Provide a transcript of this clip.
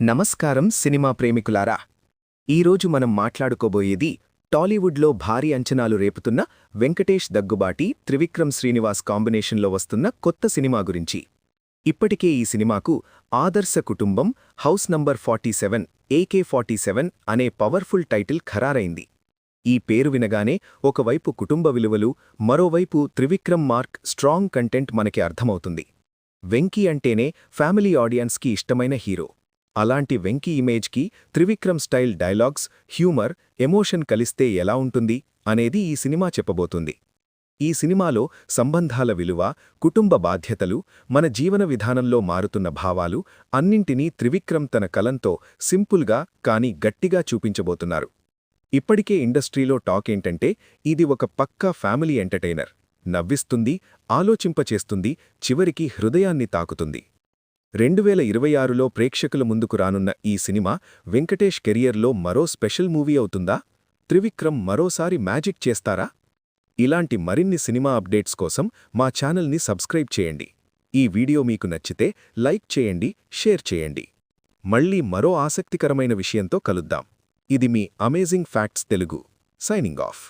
నమస్కారం సినిమా ప్రేమికులారా. ఈరోజు మనం మాట్లాడుకోబోయేది టాలీవుడ్లో భారీ అంచనాలు రేపుతున్న వెంకటేష్ దగ్గుబాటి త్రివిక్రమ్ శ్రీనివాస్ కాంబినేషన్లో వస్తున్న కొత్త సినిమా గురించి. ఇప్పటికే ఈ సినిమాకు ఆదర్శ కుటుంబం హౌస్ నంబర్ 47 AK-47 అనే పవర్ఫుల్ టైటిల్ ఖరారైంది. ఈ పేరు వినగానే ఒకవైపు కుటుంబ విలువలు, మరోవైపు త్రివిక్రమ్ మార్క్ స్ట్రాంగ్ కంటెంట్ మనకి అర్థమవుతుంది. వెంకీ అంటేనే ఫ్యామిలీ ఆడియన్స్కి ఇష్టమైన హీరో. అలాంటి వెంకీ ఇమేజ్కి Trivikram style dialogues, humour, emotion కలిస్తే ఎలా ఉంటుంది అనేది ఈ సినిమా చెప్పబోతుంది. ఈ సినిమాలో సంబంధాల విలువ, కుటుంబ బాధ్యతలు, మన జీవన విధానంలో మారుతున్న భావాలు అన్నింటినీ త్రివిక్రమ్ తన కలంతో సింపుల్గా కానీ గట్టిగా చూపించబోతున్నారు. ఇప్పటికే ఇండస్ట్రీలో టాక్ ఏంటంటే ఇది ఒక పక్కా ఫ్యామిలీ ఎంటర్టైనర్. నవ్విస్తుంది, ఆలోచింపచేస్తుంది, చివరికి హృదయాన్ని తాకుతుంది. 2026లో ప్రేక్షకుల ముందుకు రానున్న ఈ సినిమా వెంకటేష్ కెరియర్లో మరో స్పెషల్ మూవీ అవుతుందా? త్రివిక్రమ్ మరోసారి మ్యాజిక్ చేస్తారా? ఇలాంటి మరిన్ని సినిమా అప్డేట్స్ కోసం మా ఛానల్ని సబ్స్క్రైబ్ చేయండి. ఈ వీడియో మీకు నచ్చితే లైక్ చేయండి, షేర్ చేయండి. మళ్ళీ మరో ఆసక్తికరమైన విషయంతో కలుద్దాం. ఇది మీ amazing facts Telugu signing of.